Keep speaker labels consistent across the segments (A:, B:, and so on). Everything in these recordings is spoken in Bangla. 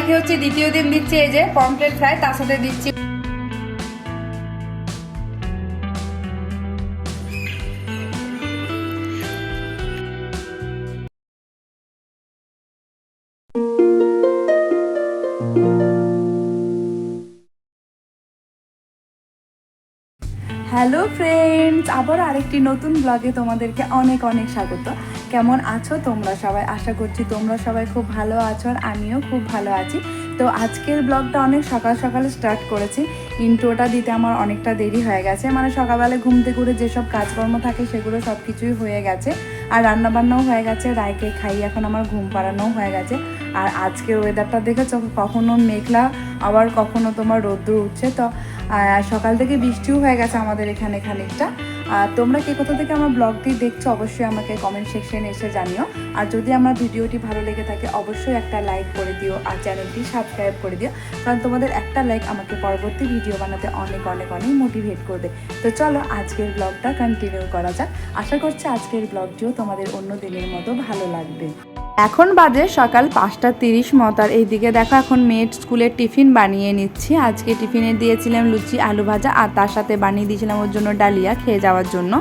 A: রায়কে হচ্ছে দ্বিতীয় দিন দিচ্ছি এই যে পমফ্রেট ফ্রাই, তার সাথে দিচ্ছি হ্যালো ফ্রেন্ডস, আবার আরেকটি নতুন ব্লগে তোমাদেরকে অনেক অনেক স্বাগত। কেমন আছো তোমরা সবাই? আশা করছি তোমরা সবাই খুব ভালো আছো, আর আমিও খুব ভালো আছি। তো আজকের ব্লগটা অনেক সকাল সকালে স্টার্ট করেছি। ইন্ট্রোটা দিতে আমার অনেকটা দেরি হয়ে গেছে, মানে সকালবেলা ঘুম থেকে উঠে যেসব কাজকর্ম থাকে সেগুলো সব কিছুই হয়ে গেছে, আর রান্নাবান্নাও হয়ে গেছে, রায়কে খাই এখন আমার ঘুম পাড়ানোও হয়ে গেছে। আর আজকের ওয়েদারটা দেখেছো, কখনো মেঘলা আবার কখনো তোমার রোদ্দুর উঠছে। তো সকাল থেকে বৃষ্টিও হয়ে গেছে আমাদের এখানে খানিকটা। তোমরা কে কোথা থেকে আমার ব্লগটি দেখছো অবশ্যই আমাকে কমেন্ট সেকশনে এসে জানিও। আর যদি আমার ভিডিওটি ভালো লেগে থাকে অবশ্যই একটা লাইক করে দিও, আর চ্যানেলটি সাবস্ক্রাইব করে দিও, কারণ তোমাদের একটা লাইক আমাকে পরবর্তী ভিডিও বানাতে অনেক অনেক অনেক মোটিভেট করবে। তো চলো আজকের ব্লগটা কন্টিনিউ করা যাক। আশা করছি আজকের ব্লগটিও তোমাদের অন্য দিনের মতো ভালো লাগবে। এখন বাজে সকাল 5:30 মতো, আর এইদিকে দেখো এখন মেয়ের স্কুলের টিফিন বানিয়ে নিচ্ছি। আজকে টিফিনে দিয়েছিলাম লুচি আলু ভাজা, আর তার সাথে বানিয়ে দিয়েছিলাম ওর জন্য ডালিয়া খেয়ে যাওয়ার জন্য।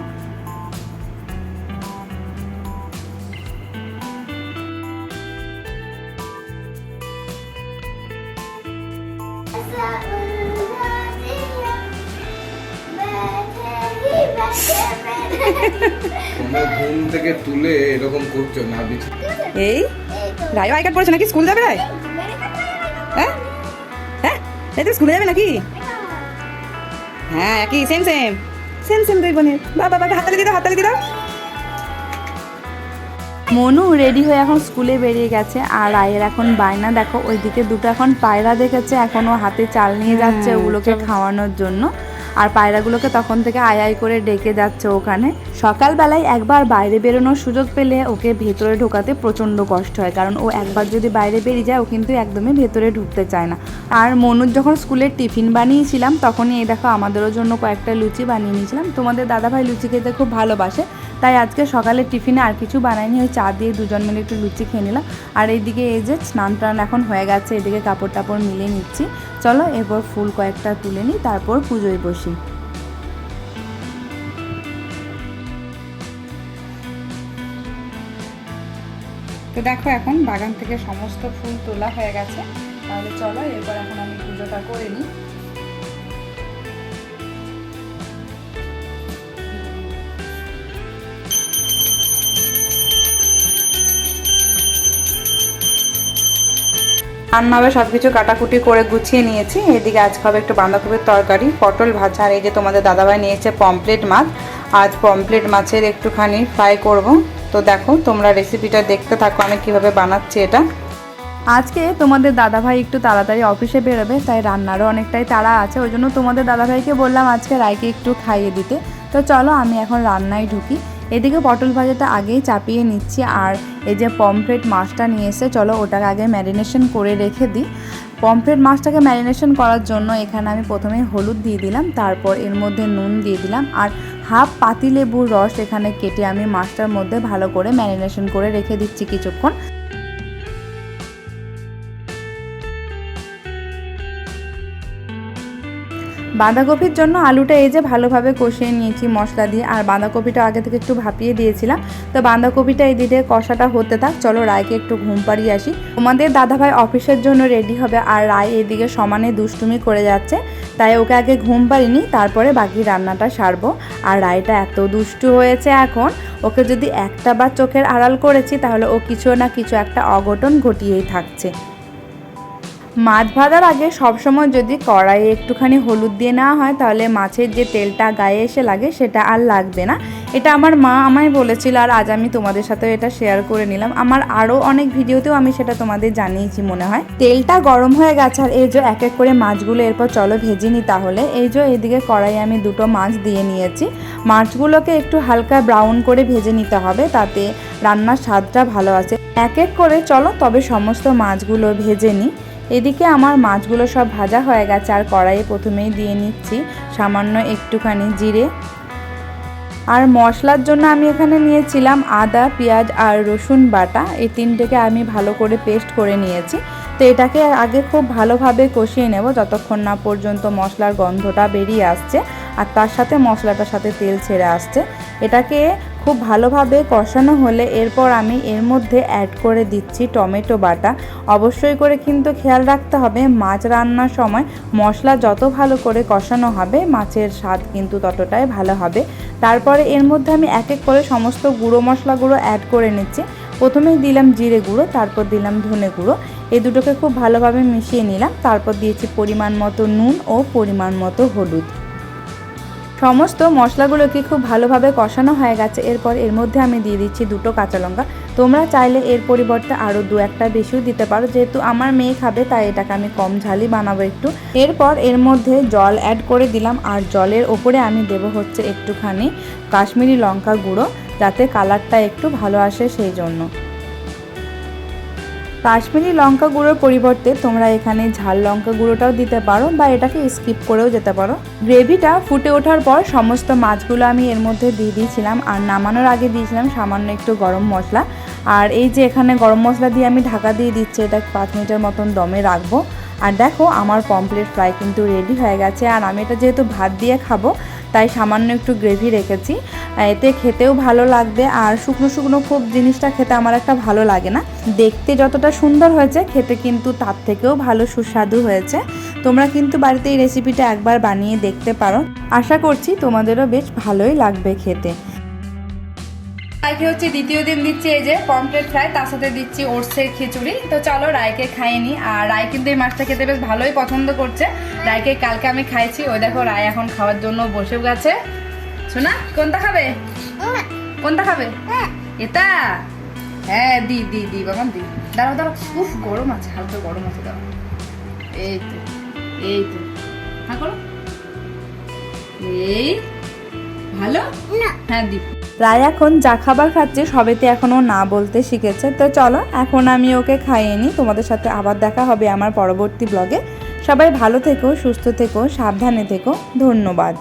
B: ঘুম থেকে তুলে এরকম করছো না?
A: এই রায় আই কার্ড পড়েছে নাকি? স্কুল যাবে রায়? হ্যাঁ হ্যাঁ, এই তো স্কুলে যাবে নাকি? হ্যাঁ একই সেম সেম সেম সেম দুই বোনের। বাবাকে হাততালি দিদাও, হাততালি দিদাও। মনু রেডি হয়ে এখন স্কুলে বেরিয়ে গেছে, আর রায়ের এখন বায়না দেখো, ওইদিকে দুটো এখন পায়রা দেখেছে, এখনও হাতে চাল নিয়ে যাচ্ছে ওগুলোকে খাওয়ানোর জন্য। আর পায়রাগুলোকে তখন থেকে আয় আয় করে ডেকে যাচ্ছে ওখানে। সকালবেলায় একবার বাইরে বেরোনোর সুযোগ পেলে ওকে ভেতরে ঢোকাতে প্রচণ্ড কষ্ট হয়, কারণ ও একবার যদি বাইরে বেরিয়ে যায় ও কিন্তু একদমই ভেতরে ঢুকতে চায় না। আর মনুর যখন স্কুলের টিফিন বানিয়েছিলাম তখনই এই দেখো আমাদেরও জন্য কয়েকটা লুচি বানিয়ে নিয়েছিলাম। তোমাদের দাদাভাই লুচি খেতে খুব ভালোবাসে, তাই আজকে সকালের টিফিনে আর কিছু বানাইনি, ওই চা দিয়ে দুজন মিলে একটু লুচি খেয়ে নিলাম। আর এইদিকে এই যে স্নান টান এখন হয়ে গেছে, এদিকে কাপড় টাপড় মিলিয়ে নিচ্ছি। চলো এরপর ফুল কয়েকটা তুলে নিই, তারপর পুজোয় বসি। তো দেখো এখন বাগান থেকে সমস্ত ফুল তোলা হয়ে গেছে, তাহলে চলো এরপর এখন আমি পুজোটা করে নিই। রান্না হবে সব কিছু কাটাকুটি করে গুছিয়ে নিয়েছি। এদিকে আজকে হবে একটু বাঁধাকপির তরকারি, পটল ভাজা, আর এই যে তোমাদের দাদাভাই নিয়েছে পমফ্রেট মাছ। আজ পমফ্রেট মাছের একটুখানি ফ্রাই করব। তো দেখো তোমরা রেসিপিটা দেখতে থাকো আমি কিভাবে বানাচ্ছি এটা। আজকে তোমাদের দাদাভাই একটু তাড়াতাড়ি অফিসে বেরোবে, তাই রান্নারও অনেকটাই তাড়া আছে, ওই জন্য তোমাদের দাদাভাইকে বললাম আজকে রায়কে একটু খাইয়ে দিতে। তো চলো আমি এখন রান্নায় ঢুকি। এদিকে পটল ভাজাটা আগেই চাপিয়ে নিচ্ছি, আর এই যে পমফ্রেট মাছটা নিয়ে এসে চলো ওটাকে আগে ম্যারিনেশন করে রেখে দিই। পমফ্রেট মাছটাকে ম্যারিনেশন করার জন্য এখানে আমি প্রথমে হলুদ দিয়ে দিলাম, তারপর এর মধ্যে নুন দিয়ে দিলাম, আর হাফ পাতিলেবুর রস এখানে কেটে আমি মাছটার মধ্যে ভালো করে ম্যারিনেশন করে রেখে দিচ্ছি কিছুক্ষণ। বাঁধাকপির জন্য আলুটা এই যে ভালোভাবে কষিয়ে নিয়েছি মশলা দিয়ে, আর বাঁধাকপিটা আগে থেকে একটু ভাপিয়ে দিয়েছিলাম। তো বাঁধাকপিটা এই দিকে কষাটা হতে থাক, চলো রায়কে একটু ঘুম পাড়িয়ে আসি। তোমাদের দাদাভাই অফিসের জন্য রেডি হবে, আর রায় এদিকে সমানে দুষ্টুমি করে যাচ্ছে, তাই ওকে আগে ঘুম পাড়িনি, তারপরে বাকি রান্নাটা সারবো। আর রায়টা এত দুষ্টু হয়েছে এখন, ওকে যদি একটা বার চোখের আড়াল করেছি তাহলে ও কিছু না কিছু একটা অঘটন ঘটিয়েই থাকছে। মাছ ভাজার আগে সবসময় যদি কড়াইয়ে একটুখানি হলুদ দিয়ে নেওয়া হয় তাহলে মাছের যে তেলটা গায়ে এসে লাগে সেটা আর লাগবে না। এটা আমার মা আমায় বলেছিল, আর আজ আমি তোমাদের সাথে এটা শেয়ার করে নিলাম। আমার আরও অনেক ভিডিওতেও আমি সেটা তোমাদের জানিয়েছি মনে হয়। তেলটা গরম হয়ে গেছে, আর এই যে এক এক করে মাছগুলো এরপর চলো ভেজে নিই। তাহলে এই যে এদিকে কড়াইয়ে আমি দুটো মাছ দিয়ে নিয়েছি। মাছগুলোকে একটু হালকা ব্রাউন করে ভেজে নিতে হবে, তাতে রান্নার স্বাদটা ভালো আছে। এক এক করে চলো তবে সমস্ত মাছগুলো ভেজে নিই। এদিকে আমার মাছগুলো সব ভাজা হয়ে গেছে, আর কড়াইয়ে প্রথমেই দিয়ে নিচ্ছি সামান্য একটুখানি জিরে। আর মশলার জন্য আমি এখানে নিয়েছিলাম আদা, পেঁয়াজ আর রসুন বাটা, এই তিনটেকে আমি ভালো করে পেস্ট করে নিয়েছি। তো এটাকে আগে খুব ভালোভাবে কষিয়ে নেব যতক্ষণ না পর্যন্ত মশলার গন্ধটা বেরিয়ে আসছে আর তার সাথে মশলাটার সাথে তেল ছেড়ে আসছে। এটাকে খুব ভালোভাবে কষানো হলে এরপর আমি এর মধ্যে অ্যাড করে দিচ্ছি টমেটো বাটা। অবশ্যই করে কিন্তু খেয়াল রাখতে হবে মাছ রান্নার সময় মশলা যত ভালো করে কষানো হবে মাছের স্বাদ কিন্তু ততটাই ভালো হবে। তারপরে এর মধ্যে আমি এক এক করে সমস্ত গুঁড়ো মশলাগুলো অ্যাড করে নিচ্ছি। প্রথমেই দিলাম জিরে গুঁড়ো, তারপর দিলাম ধনে গুঁড়ো, এই দুটোকে খুব ভালোভাবে মিশিয়ে নিলাম। তারপর দিয়েছি পরিমাণ মতো নুন ও পরিমাণ মতো হলুদ। সমস্ত মশলাগুলোকে খুব ভালোভাবে কষানো হয়ে গেছে। এরপর এর মধ্যে আমি দিয়ে দিচ্ছি 2টো কাঁচা লঙ্কা। তোমরা চাইলে এর পরিবর্তে আরও 2-1টা বেশিও দিতে পারো, যেহেতু আমার মেয়ে খাবে তাই এটাকে আমি কম ঝালই বানাবো একটু। এরপর এর মধ্যে জল অ্যাড করে দিলাম আর জলের ওপরে আমি দেব হচ্ছে একটুখানি কাশ্মীরি লঙ্কা গুঁড়ো, যাতে কালারটা একটু ভালো আসে সেই জন্য। কাশ্মীরি লঙ্কা গুঁড়োর পরিবর্তে তোমরা এখানে ঝাল লঙ্কা গুঁড়োটাও দিতে পারো বা এটাকে স্কিপ করেও যেতে পারো। গ্রেভিটা ফুটে ওঠার পর সমস্ত মাছগুলো আমি এর মধ্যে দিয়ে দিয়েছিলাম আর নামানোর আগে দিয়েছিলাম সামান্য একটু গরম মশলা। আর এই যে এখানে গরম মশলা দিয়ে আমি ঢাকা দিয়ে দিচ্ছি, এটা 5 মিনিটের মতন দমে রাখবো। আর দেখো আমার পমফ্রেট ফ্রাই কিন্তু রেডি হয়ে গেছে। আর আমি এটা যেহেতু ভাত দিয়ে খাবো তাই সামান্য একটু গ্রেভি রেখেছি, এতে খেতেও ভালো লাগবে। আর শুকনো শুকনো খুব জিনিসটা খেতে আমার একটা ভালো লাগে না। দেখতে যতটা সুন্দর হয়েছে খেতে কিন্তু তার থেকেও ভালো সুস্বাদু হয়েছে। তোমরা কিন্তু বাড়িতে এই রেসিপিটা একবার বানিয়ে দেখতে পারো, আশা করছি তোমাদেরও বেশ ভালোই লাগবে খেতে। রায়কে হচ্ছে দ্বিতীয় দিন দিচ্ছি এই যে পমফ্রেট ফ্রাই, তার সাথে দিচ্ছি ওটসের খিচুড়ি। তো চলো রায়কে খাইয়ে নিই। আর রায় কিন্তু এই মাছটা খেতে বেশ ভালোই পছন্দ করছে। রায়কে কালকে আমি খাইছি, ওই দেখো রায় এখন খাওয়ার জন্য বসে গেছে। শোনা কোনটা খাবে? কোনটা খাবে? এটা? হ্যাঁ দি দি দি বাবা দি। দাঁড়াও দাঁড়াও, উফ গরম আছে, হালকা গরম আছে, দাঁড়াও। এই তো এই তো, হ্যাঁ করো। এই ভালো, হ্যাঁ দি। রায় এখন যা খাবার খাচ্ছে সবেতে এখনও না বলতে শিখেছে। তো চলো এখন আমি ওকে খাইয়ে নিই। তোমাদের সাথে আবার দেখা হবে আমার পরবর্তী ব্লগে। সবাই ভালো থেকো, সুস্থ থেকো, সাবধানে থেকো। ধন্যবাদ।